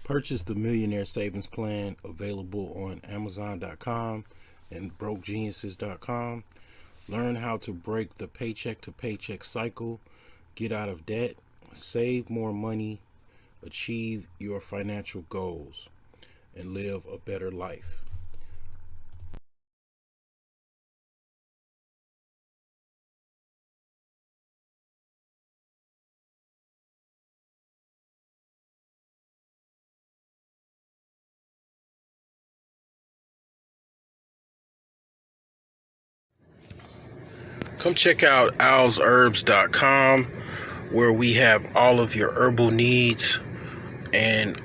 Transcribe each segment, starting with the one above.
Purchase the Millionaire Savings Plan, available on Amazon.com and BrokeGeniuses.com. Learn how to break the paycheck to paycheck cycle, get out of debt, save more money, achieve your financial goals, and live a better life. Come check out owlsherbs.com, where we have all of your herbal needs and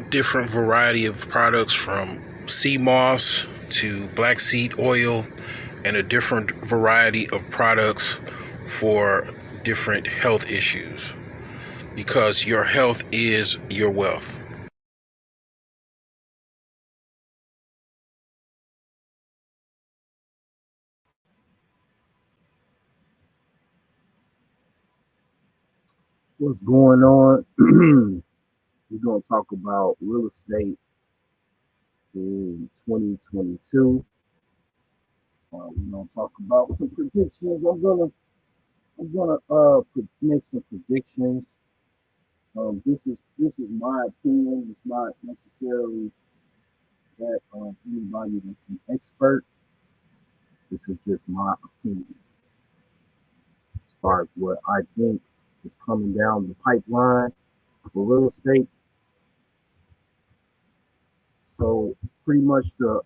different variety of products, from sea moss to black seed oil, and a different variety of products for different health issues, because your health is your wealth. What's going on? We're going to talk about real estate in 2022. We're going to talk about some predictions. I'm gonna make some predictions. This is my opinion. It's not necessarily that anybody that's an expert. This is just my opinion as far as what I think is coming down the pipeline for real estate. So pretty much the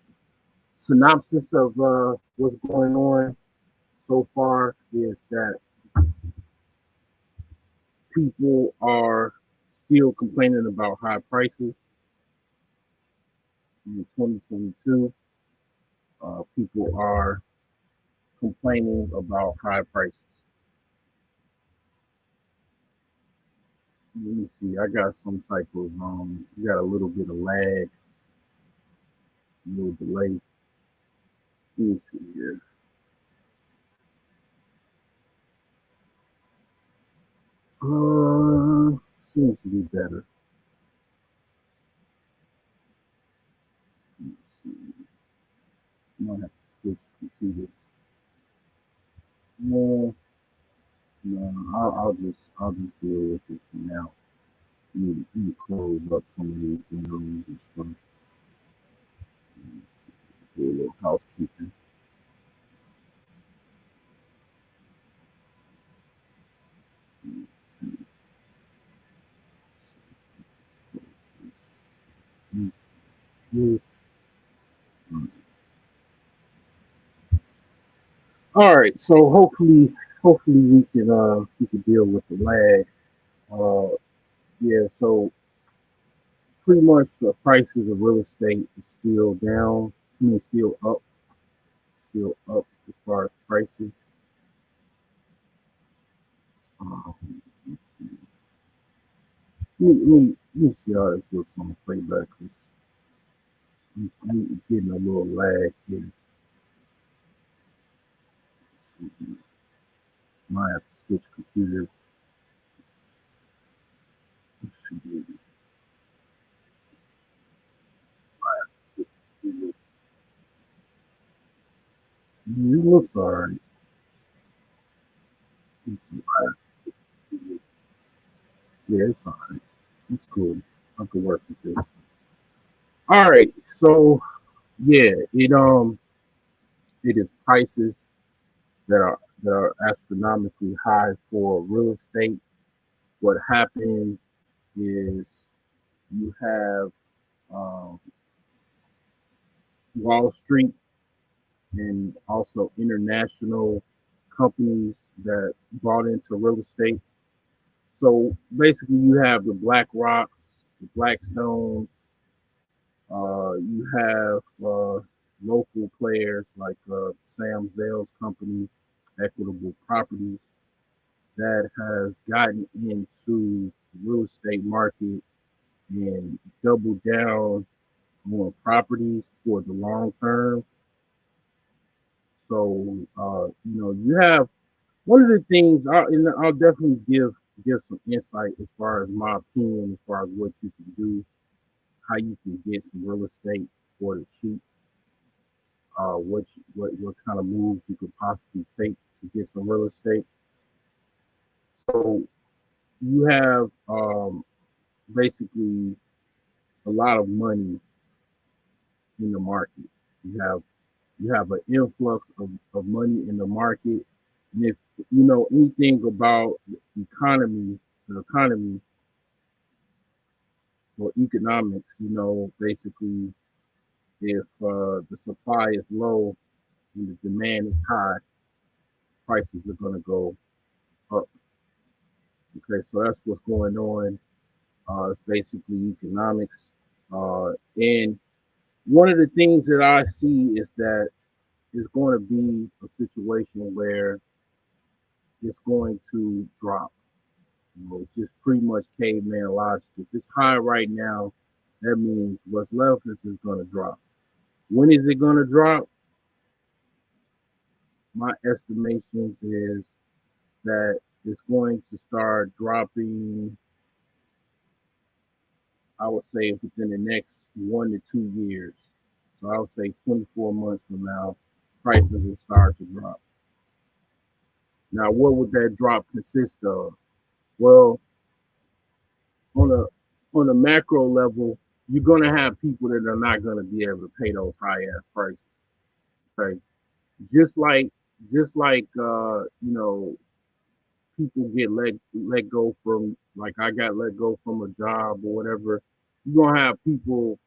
synopsis of what's going on so far is that people are still complaining about high prices in 2022. People are complaining about high prices. Let me see. I got some type of you got a little bit of lag, a little delay. Let me see here. Seems to be better. Let me see. I might have to switch computers. No, no, I'll just deal with it for now. You close up some of these windows and stuff. Do a little housekeeping. All right, so hopefully we can deal with the lag. Yeah, so pretty much the prices of real estate is still down. I mean, still up as far as prices. Um, let me see how this looks on the playback. 'Cause I'm getting a little lag here. Let's see. Might have to switch computers. Let's see. It looks alright. Yeah, it's alright. It's cool. I can work with this. All right, so yeah, it is prices that are astronomically high for real estate. What happened is you have um, Wall Street and also international companies that bought into real estate. So basically, you have the Black Rocks, the Blackstones. You have local players like Sam Zell's company, Equitable Properties, that has gotten into the real estate market and doubled down on properties for the long term. So you have one of the things, and I'll definitely give some insight as far as my opinion, as far as what you can do, how you can get some real estate for the cheap, what kind of moves you could possibly take to get some real estate. So you have basically a lot of money in the market. You have you have an influx of money in the market. And if you know anything about the economy or economics, basically if the supply is low and the demand is high, prices are going to go up. Okay, so that's what's going on. It's basically economics. And one of the things that I see is that it's going to be a situation where it's going to drop. It's just pretty much caveman logic. If it's high right now, that means what's left is going to drop. When is it going to drop? My estimations is that it's going to start dropping, I would say, within the next 1 to 2 years. So I would say 24 months from now, prices will start to drop. Now, what would that drop consist of? Well, on a macro level, you're gonna have people that are not gonna be able to pay those high ass prices. Okay, just like people get let go from, like I got let go from a job or whatever. You're gonna have people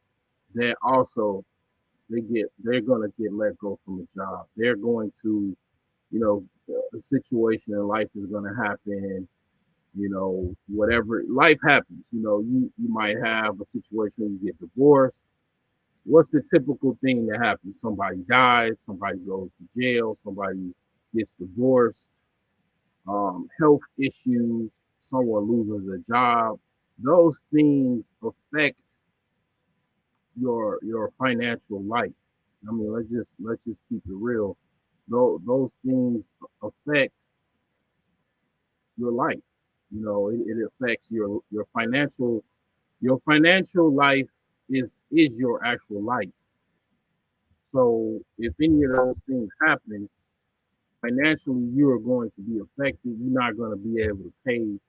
that also they're gonna get let go from a job. They're going to, a situation in life is gonna happen. Whatever life happens, you might have a situation where you get divorced. What's the typical thing that happens? Somebody dies, somebody goes to jail, somebody gets divorced, health issues, someone loses a job. Those things affect your financial life. I mean, let's just keep it real. Those things affect your life. It affects your financial life is your actual life. So if any of those things happen, financially you are going to be affected. You're not going to be able to pay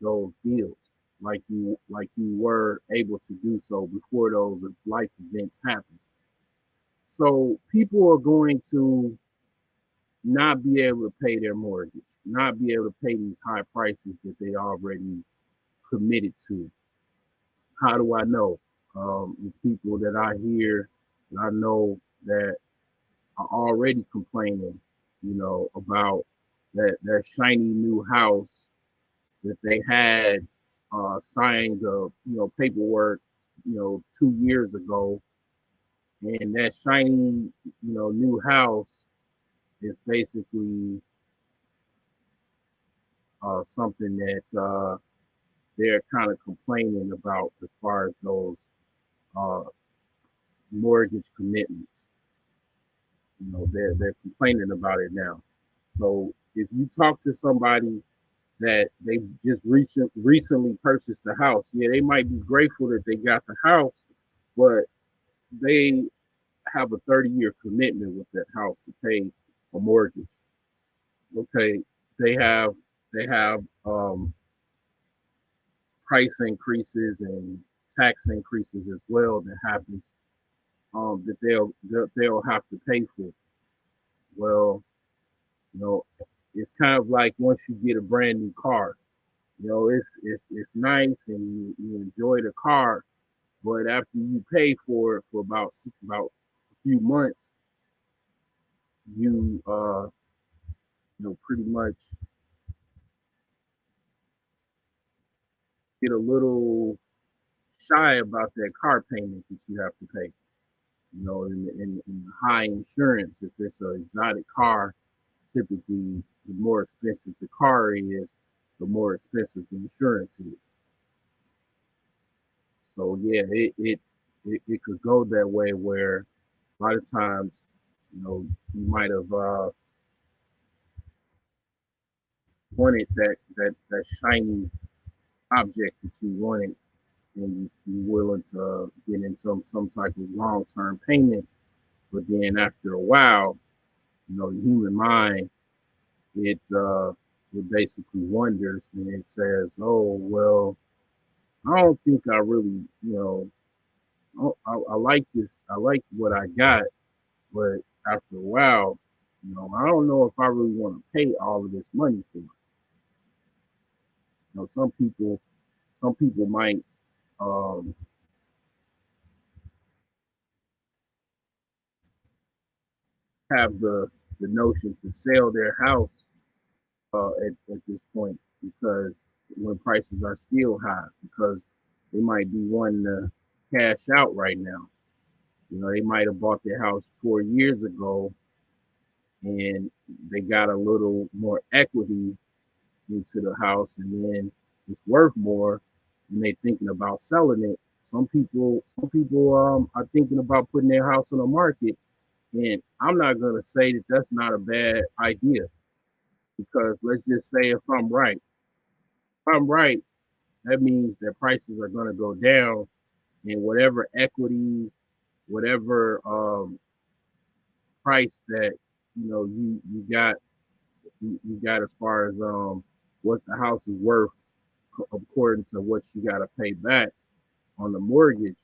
those bills like you were able to do so before those life events happen. So people are going to not be able to pay their mortgage, not be able to pay these high prices that they already committed to. How do I know? It's people that I hear, and I know that are already complaining. about that shiny new house that they had signed the paperwork 2 years ago, and that shiny new house is basically something that they're kind of complaining about as far as those uh, mortgage commitments. They're complaining about it now. So if you talk to somebody that they just recently purchased the house, yeah, they might be grateful that they got the house, but they have a 30-year commitment with that house to pay a mortgage. Okay, they have they have price increases and tax increases as well that happens, that they'll have to pay for. Well, you know, it's kind of like once you get a brand new car, it's nice and you enjoy the car, but after you pay for it for about a few months, you pretty much get a little shy about that car payment that you have to pay. In high insurance, if it's an exotic car, typically the more expensive the car is, the more expensive the insurance is. So yeah, it could go that way where a lot of times, you might have wanted that shiny object that you wanted, and you're willing to get in some type of long term payment. But then after a while, the human mind, it basically wonders and it says, "Oh well, I don't think I really, I like this. I like what I got, but after a while, I don't know if I really want to pay all of this money for it." Some people might um, have the notion to sell their house at this point, because when prices are still high, because they might be wanting to cash out right now. They might have bought their house 4 years ago and they got a little more equity into the house, and then it's worth more, and they thinking about selling it. Some people are thinking about putting their house on the market, and I'm not gonna say that that's not a bad idea, because let's just say if I'm right, that means that prices are gonna go down, and whatever equity, whatever price that you got as far as what the house is worth according to what you got to pay back on the mortgage.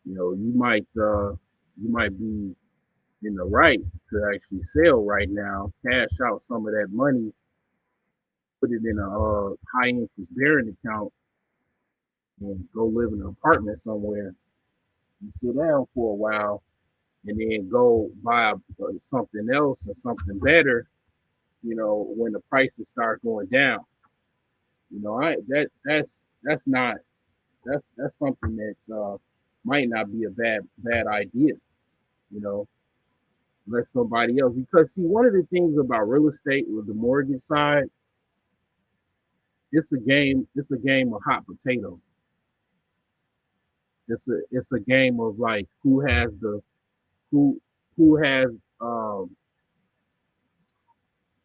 You might be in the right to actually sell right now, cash out some of that money, put it in a high interest bearing account, and go live in an apartment somewhere. You sit down for a while, and then go buy something else or something better. When the prices start going down. I that's not that's something that might not be a bad idea. You know, let somebody else, because see, one of the things about real estate with the mortgage side, it's a game of hot potato. It's a game of like who who has um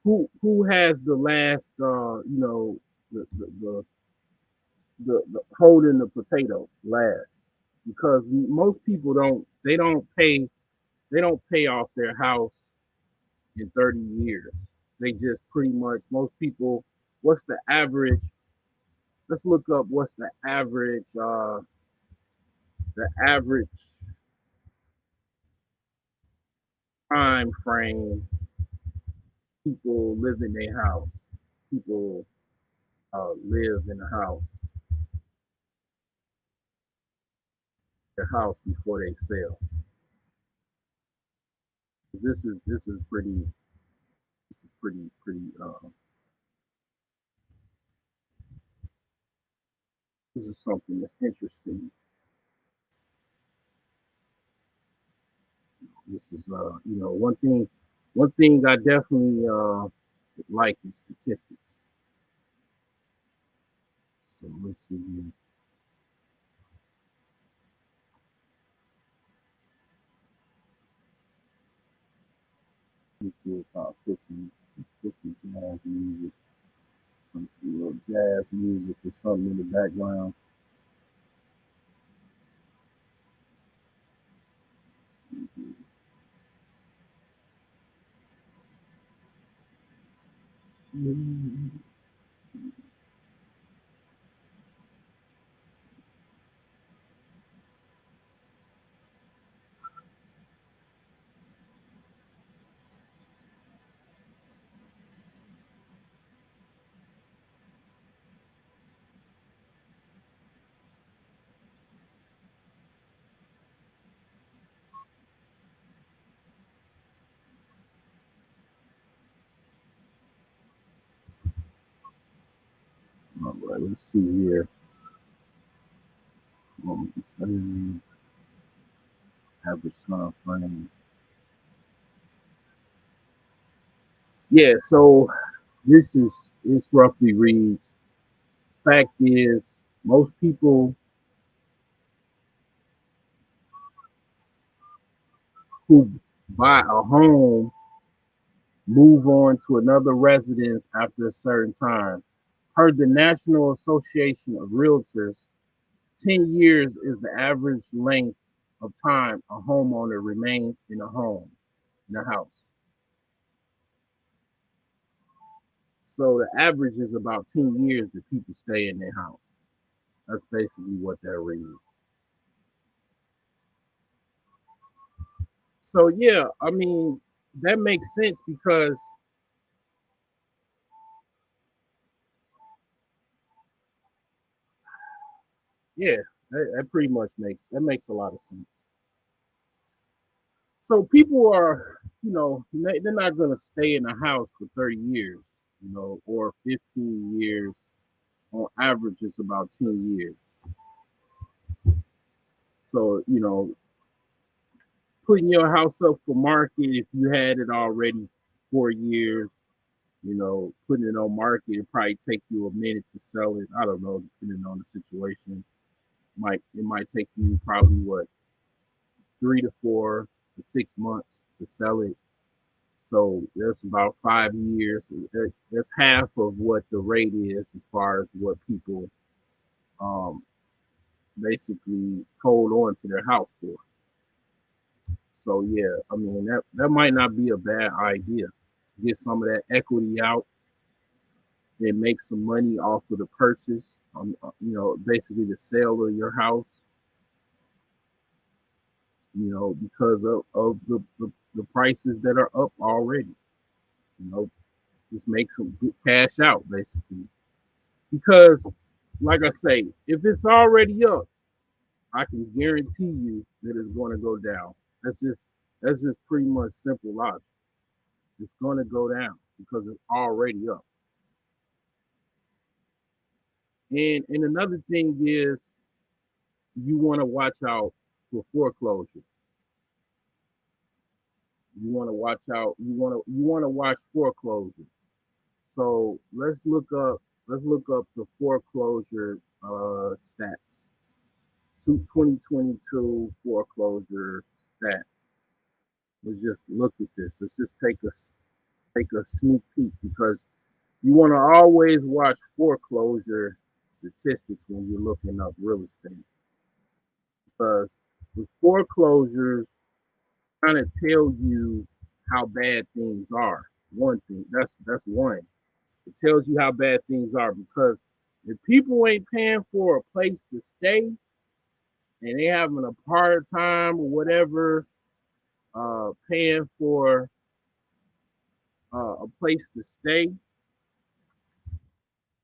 who has the last the the holding the potato last, because most people don't pay off their house in 30 years. They just pretty much, most people, what's the average? Let's look up what's the average time frame people live in their house. People live in their house before they sell. This is pretty. This is something that's interesting. This is one thing I definitely like is statistics. So let's see here. Let's see if I put some jazz music. Let's see a little jazz music or something in the background. All right, let's see here. Average time frame. Yeah, so this roughly reads: fact is, most people who buy a home move on to another residence after a certain time. Per the National Association of Realtors, 10 years is the average length of time a homeowner remains in a house. So the average is about 10 years that people stay in their house. That's basically what that reads. So yeah, I mean that makes sense because yeah, that pretty much makes a lot of sense. So people are, they're not gonna stay in a house for 30 years, or 15 years. On average, it's about 10 years. So putting your house up for market if you had it already 4 years, putting it on market, it probably take you a minute to sell it. I don't know, depending on the situation. It might take you probably what 3 to 4 to 6 months to sell it. So that's about 5 years. That's half of what the rate is as far as what people um, basically hold on to their house for. So yeah, I mean that might not be a bad idea. Get some of that equity out and make some money off of the purchase. Basically the sale of your house. Because of the prices that are up already. You know, just make some good cash out basically. Because, like I say, if it's already up, I can guarantee you that it's going to go down. That's just that's just pretty much simple logic. It's going to go down because it's already up. And another thing is you want to watch out for foreclosures. You want to watch out. You want to watch foreclosures. So let's look up the foreclosure stats. 2022 foreclosure stats. Let's just look at this. Let's just take a sneak peek because you want to always watch foreclosure statistics when you're looking up real estate because the foreclosures kind of tell you how bad things are. One thing that's one. It tells you how bad things are because if people ain't paying for a place to stay and they having a hard time or whatever paying for a place to stay,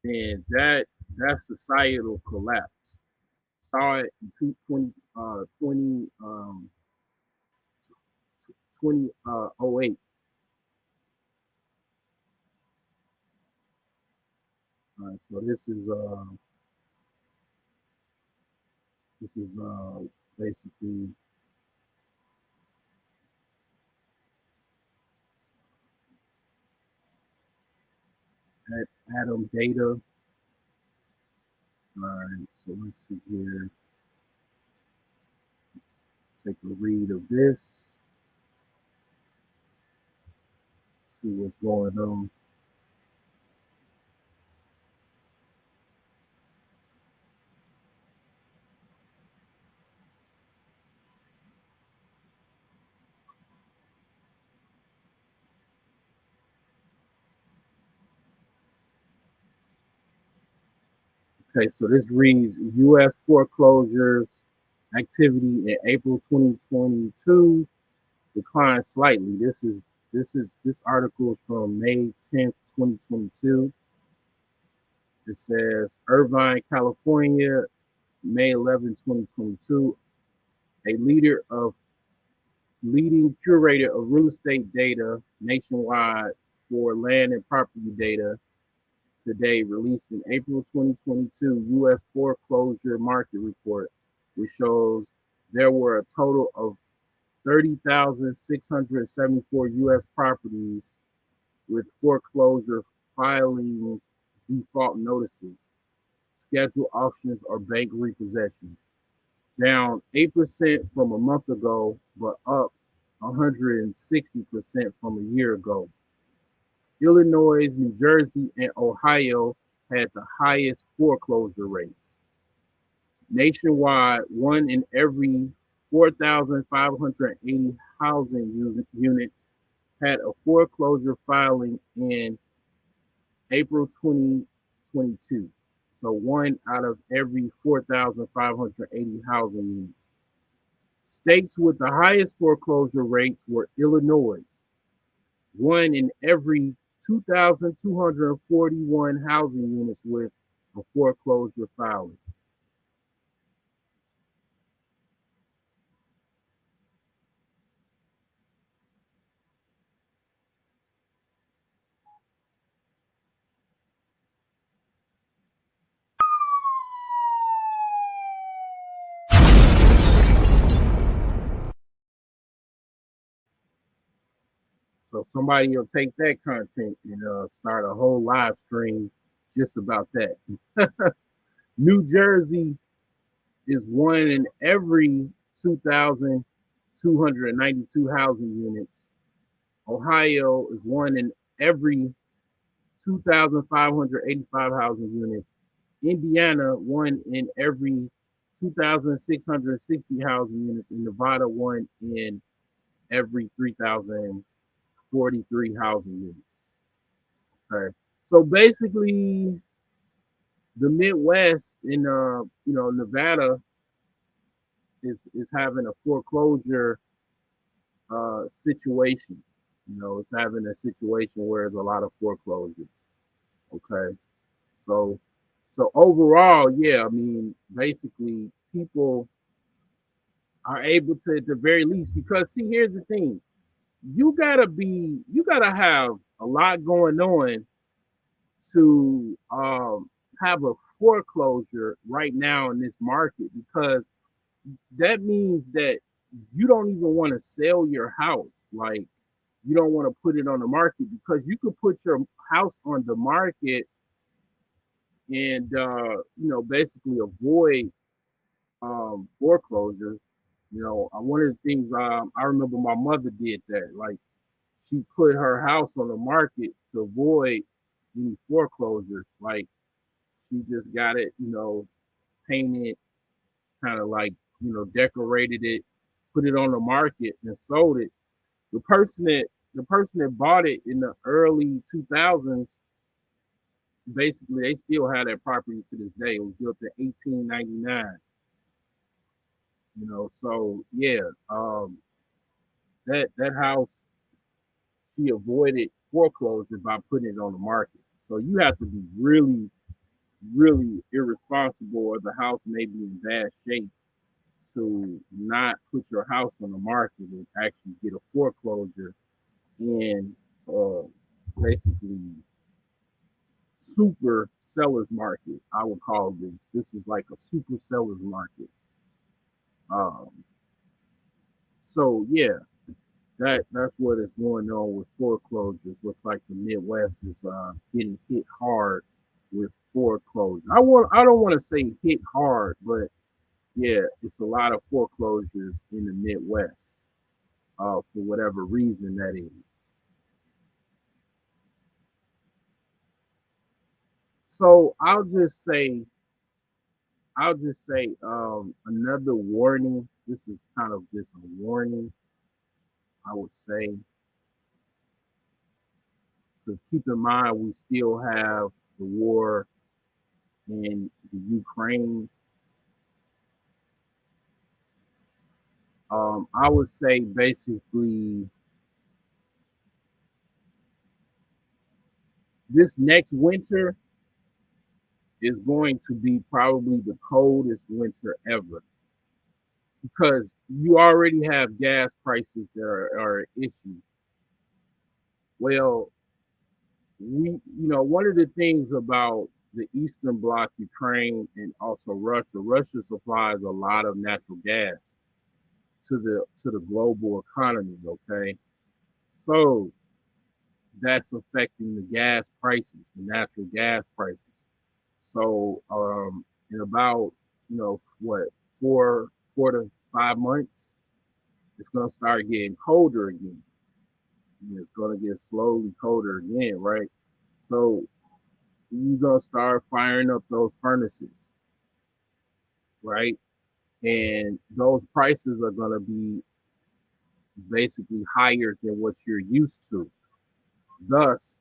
then that's societal collapse. Saw it in 20, 2008. All right, so this is basically Adam data. All right, so let's see here. Let's take a read of this. See what's going on. Okay, so this reads U.S. foreclosures activity in April 2022 declined slightly. This article is from May 10th, 2022. It says Irvine, California, May 11, 2022. A leading curator of real estate data nationwide for land and property data today released an April 2022 U.S. foreclosure market report, which shows there were a total of 30,674 U.S. properties with foreclosure filings, default notices, scheduled auctions, or bank repossessions, down 8% from a month ago, but up 160% from a year ago. Illinois, New Jersey, and Ohio had the highest foreclosure rates. Nationwide, one in every 4,580 housing units had a foreclosure filing in April 2022. So one out of every 4,580 housing units. States with the highest foreclosure rates were Illinois, one in every 2,241 housing units with a foreclosure filing. So somebody will take that content and start a whole live stream just about that. New Jersey is one in every 2,292 housing units. Ohio is one in every 2,585 housing units. Indiana, one in every 2,660 housing units. And Nevada, one in every 3,043 housing units. Okay. So basically, the Midwest in Nevada is having a foreclosure situation. It's having a situation where there's a lot of foreclosures. Okay, so overall, yeah, I mean, basically, people are able to, at the very least, because see, here's the thing: you gotta have a lot going on to have a foreclosure right now in this market, because that means that you don't even want to sell your house. Like, you don't want to put it on the market, because you could put your house on the market and basically avoid foreclosures. One of the things, I remember my mother did that. Like, she put her house on the market to avoid any foreclosures. Like, she just got it, painted, kind of like, decorated it, put it on the market and sold it. The person that bought it in the early 2000s, basically they still have that property to this day. It was built in 1899. So yeah, that house, she avoided foreclosure by putting it on the market. So you have to be really, really irresponsible, or the house may be in bad shape. to not put your house on the market and actually get a foreclosure in uh, basically super sellers market. I would call this. This is like a super sellers market. Um, so yeah, that's what is going on with foreclosures. Looks like the Midwest is getting hit hard with foreclosures. I don't want to say hit hard, but yeah, it's a lot of foreclosures in the Midwest for whatever reason that is. So I'll just say another warning. This is kind of just a warning, I would say, because keep in mind we still have the war in the Ukraine. I would say basically this next winter is going to be probably the coldest winter ever because you already have gas prices that are an issue. Well, one of the things about the Eastern Bloc, Ukraine, and also Russia supplies a lot of natural gas to the global economy. Okay, so that's affecting the gas prices, the natural gas prices. So in about what 4 to 5 months, it's gonna start getting colder again. And it's gonna get slowly colder again, right? So you're gonna start firing up those furnaces, right? And those prices are gonna be basically higher than what you're used to. Thus,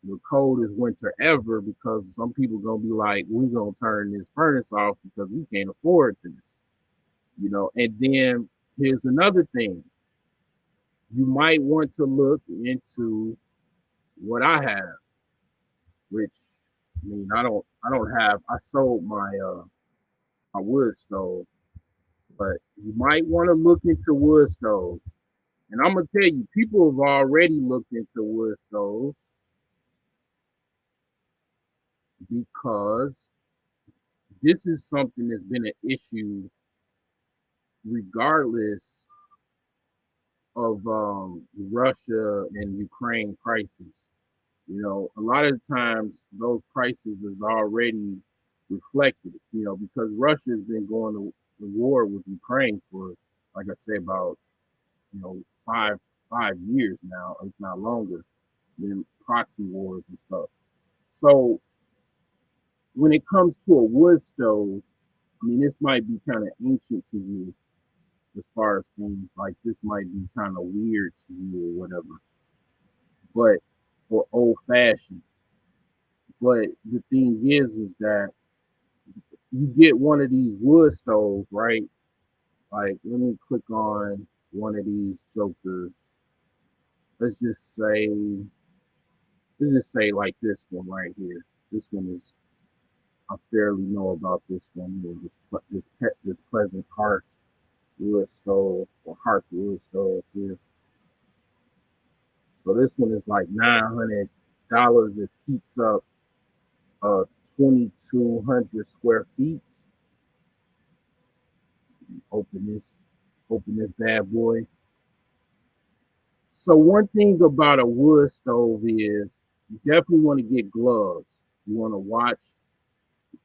the coldest winter ever because some people gonna be like, we're gonna turn this furnace off because we can't afford this. And then here's another thing. You might want to look into what I have, which I don't have I sold my wood stove, but you might want to look into wood stoves. And I'm gonna tell you, people have already looked into wood stoves because this is something that's been an issue regardless of Russia and Ukraine crisis. A lot of times those prices is already reflected, because Russia has been going to war with Ukraine for, like I say, about, you know, five years now, if not longer, than proxy wars and stuff. So when it comes to a wood stove, I mean, this might be kind of ancient to you as far as things like this might be kind of weird to you or whatever, but or old fashioned. But the thing is that you get one of these wood stoves, right? Like, let me click on one of these jokers. Let's just say, like this one right here. This one is I fairly know about this one here. This Pleasant Heart wood stove or Heart wood stove here. So this one is like $900. It heats up uh 2,200 square feet. Open this, bad boy. So one thing about a wood stove is you definitely want to get gloves. You want to watch,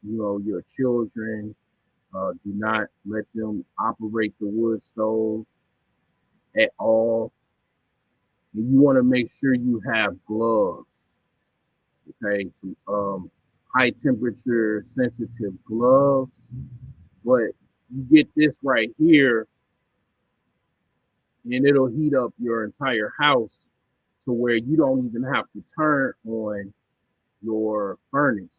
your children. Do not let them operate the wood stove at all. And you want to make sure you have gloves. Okay, some high temperature sensitive gloves. But you get this right here, and it'll heat up your entire house to where you don't even have to turn on your furnace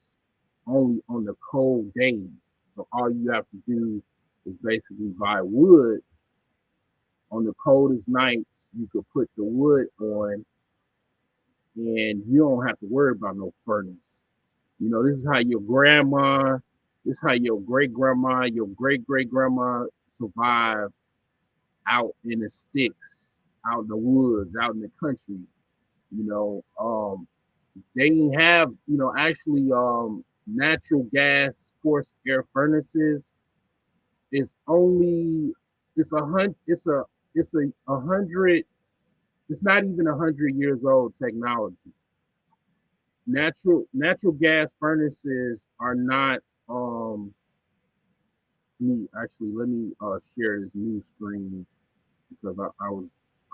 only on the cold days. So all you have to do is basically buy wood. On the coldest nights, you could put the wood on and you don't have to worry about no furnace. This is how your grandma, this is how your great grandma, your great great grandma, survive out in the sticks, out in the woods, out in the country. You know, they have, actually, natural gas forced air furnaces is only, it's a hundred, it's a hundred, it's not even 100 years old technology. Natural gas furnaces are not, let me share this new screen because I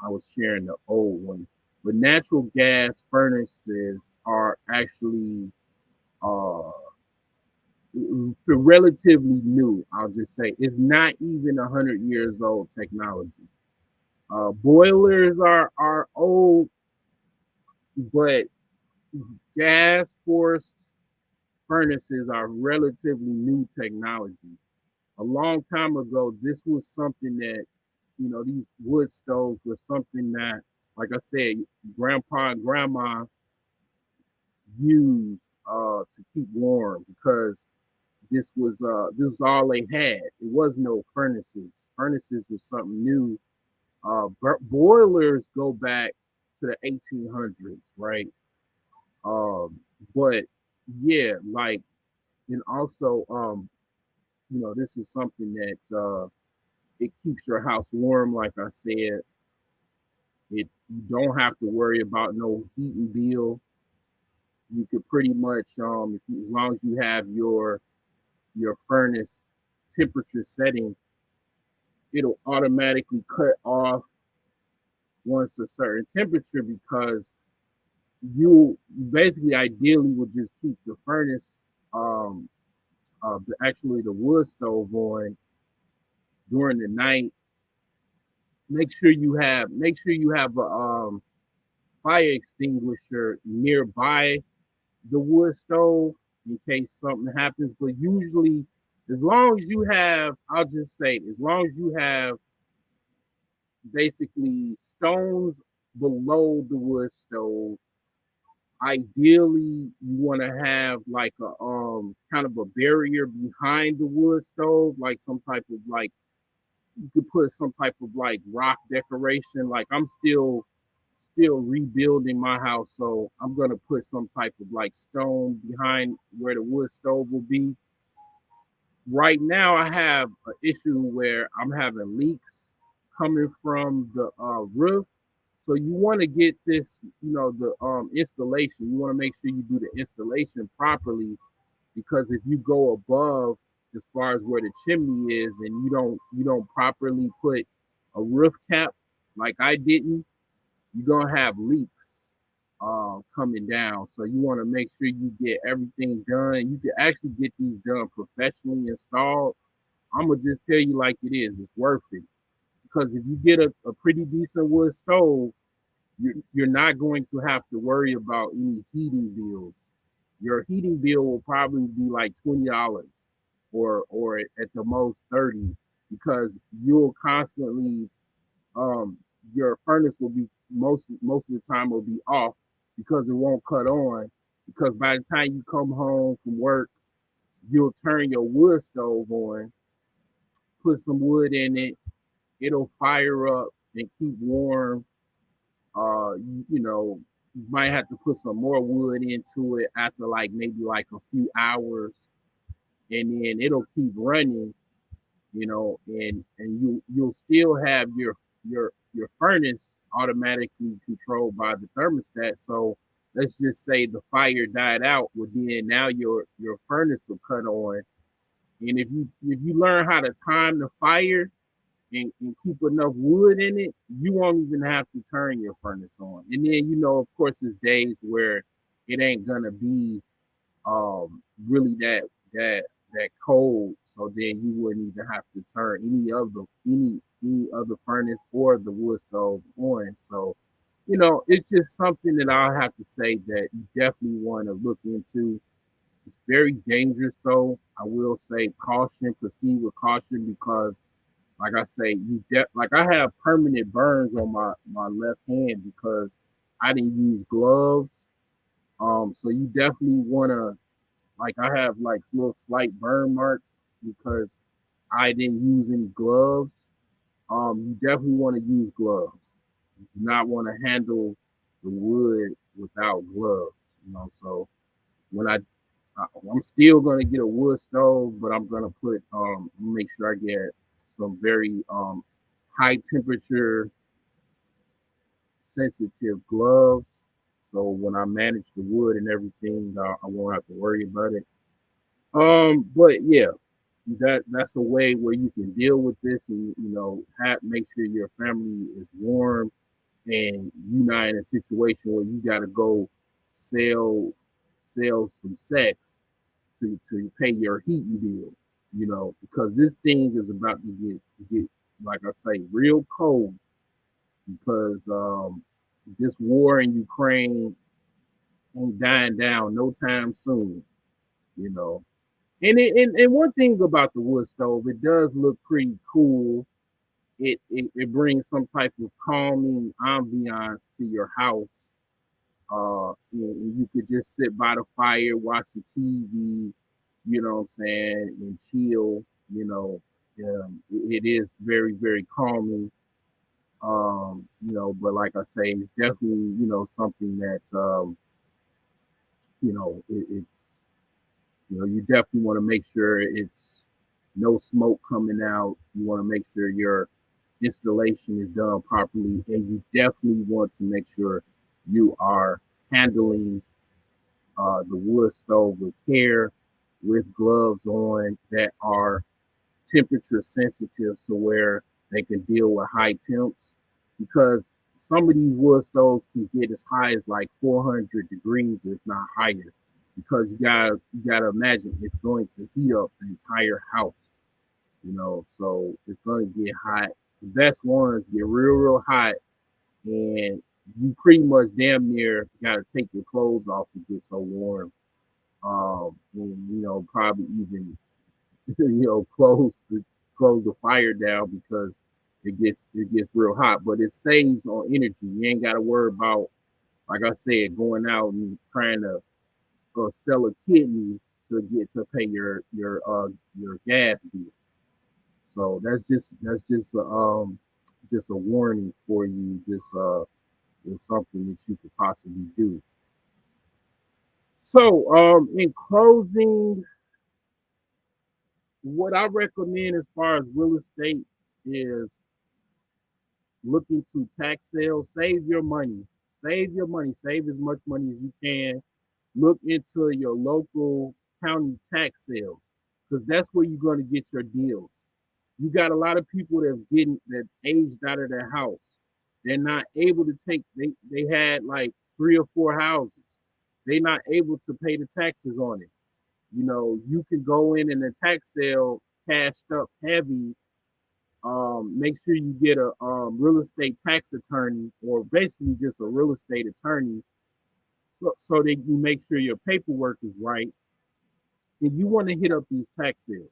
was sharing the old one. But natural gas furnaces are actually uh relatively new. I'll just say it's not even 100 years old technology. Boilers are old, but gas forced furnaces are relatively new technology. A long time ago, this was something that, these wood stoves were something that, like I said, grandpa and grandma used to keep warm because this was all they had. It was no furnaces. Furnaces was something new. Boilers go back to the 1800s, right? Um, but yeah, like, and also, this is something that it keeps your house warm. Like I said, you don't have to worry about no heating bill. You could pretty much, as long as you have your furnace temperature setting, it'll automatically cut off once a certain temperature because you basically ideally would just keep the furnace, um, actually the wood stove on during the night. Make sure you have a fire extinguisher nearby the wood stove in case something happens. But usually, as long as you have, I'll just say, as long as you have basically stones below the wood stove, ideally you want to have like a kind of a barrier behind the wood stove, like some type of like, you could put some type of like rock decoration. Like I'm still rebuilding my house, so I'm gonna put some type of like stone behind where the wood stove will be. Right now, I have an issue where I'm having leaks coming from the roof. So you want to get this, the installation. You want to make sure you do the installation properly because if you go above as far as where the chimney is and you don't properly put a roof cap like I didn't, you're gonna have leaks coming down. So you want to make sure you get everything done. You can actually get these done professionally installed. I'm gonna just tell you like it is. It's worth it because if you get a pretty decent wood stove, you're not going to have to worry about any heating bills. Your heating bill will probably be like $20 or at the most 30 because you'll constantly, um your furnace will be most of the time will be off because it won't cut on, because by the time you come home from work you'll turn your wood stove on, put some wood in it, it'll fire up and keep warm. You might have to put some more wood into it after like maybe like a few hours, and then it'll keep running, and you'll still have your furnace automatically controlled by the thermostat. So let's just say the fire died out, well then now your furnace will cut on. And if you learn how to time the fire and keep enough wood in it, you won't even have to turn your furnace on. And then of course there's days where it ain't gonna be really that cold, so then you wouldn't even have to turn any other furnace or the wood stove on. So it's just something that I'll have to say that you definitely want to look into. It's very dangerous though. I will say caution, proceed with caution, because like I say, like I have permanent burns on my left hand because I didn't use gloves. So you definitely want to, like I have like little slight burn marks because I didn't use any gloves. You definitely want to use gloves. You do not want to handle the wood without gloves. So when I'm still gonna get a wood stove, but I'm gonna make sure I get some very high temperature sensitive gloves. So when I manage the wood and everything, I won't have to worry about it. But yeah, that's a way where you can deal with this, and make sure your family is warm, and you're not in a situation where you got to go sell some sex to pay your heating bill. Because this thing is about to get like I say real cold, because this war in Ukraine ain't dying down no time soon. You know, and one thing about the wood stove, it does look pretty cool. It brings some type of calming ambiance to your house. And you could just sit by the fire, watch the TV, you know what I'm saying, and chill. You know, it is very, very calming. But like I say, it's definitely something that it's you definitely want to make sure it's no smoke coming out. You want to make sure your installation is done properly, and you definitely want to make sure you are handling the wood stove with care, with gloves on that are temperature sensitive, so where they can deal with high temps, because some of these wood stoves can get as high as like 400 degrees, if not higher, because you gotta imagine it's going to heat up the entire house. So it's going to get hot. The best ones get real hot, and you pretty much damn near got to take your clothes off to get so warm. And probably even close the fire down, because it gets real hot. But it saves on energy. You ain't got to worry about, like I said, going out and trying to sell a kidney to pay your gas bill. So that's just a warning for you. Is something that you could possibly do. So in closing, what I recommend as far as real estate is look into tax sales. Save your money. Save your money. Save as much money as you can. Look into your local county tax sales, because that's where you're going to get your deals. You got a lot of people that aged out of their house. They're not able to take. They had like 3 or 4 houses. They're not able to pay the taxes on it. You can go in and a tax sale cashed up heavy. Make sure you get a real estate tax attorney, or basically just a real estate attorney, so that you make sure your paperwork is right. And you want to hit up these tax sales.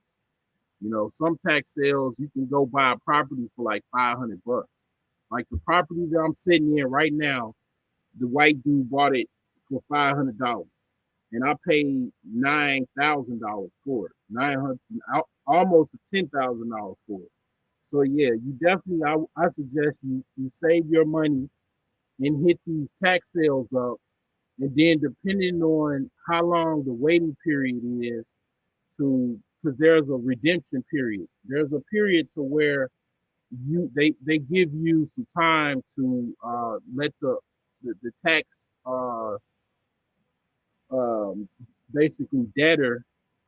Some tax sales you can go buy a property for like $500. Like the property that I'm sitting in right now, the white dude bought it for $500, and I paid $9,000 for it. 900, almost $10,000 for it. So yeah, you definitely, I suggest you save your money and hit these tax sales up, and then depending on how long the waiting period is, because there's a redemption period. There's a period to where they give you some time to let the tax um, basically debtor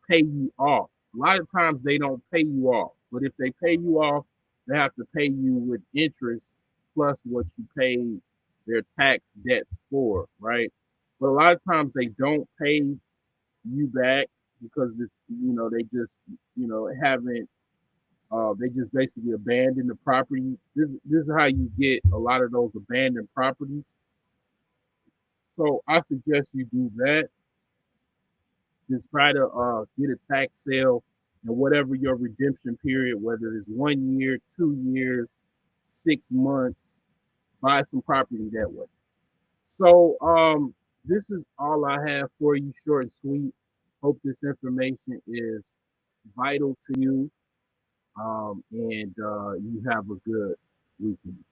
pay you off. A lot of times they don't pay you off, but if they pay you off, they have to pay you with interest plus what you paid their tax debts for, right? But a lot of times they don't pay you back, because they just haven't they just basically abandon the property. This is how you get a lot of those abandoned properties. So I suggest you do that. Just try to get a tax sale, and whatever your redemption period, whether it's 1 year, 2 years, 6 months, buy some property that way. So this is all I have for you, short and sweet. Hope this information is vital to you. And you have a good weekend.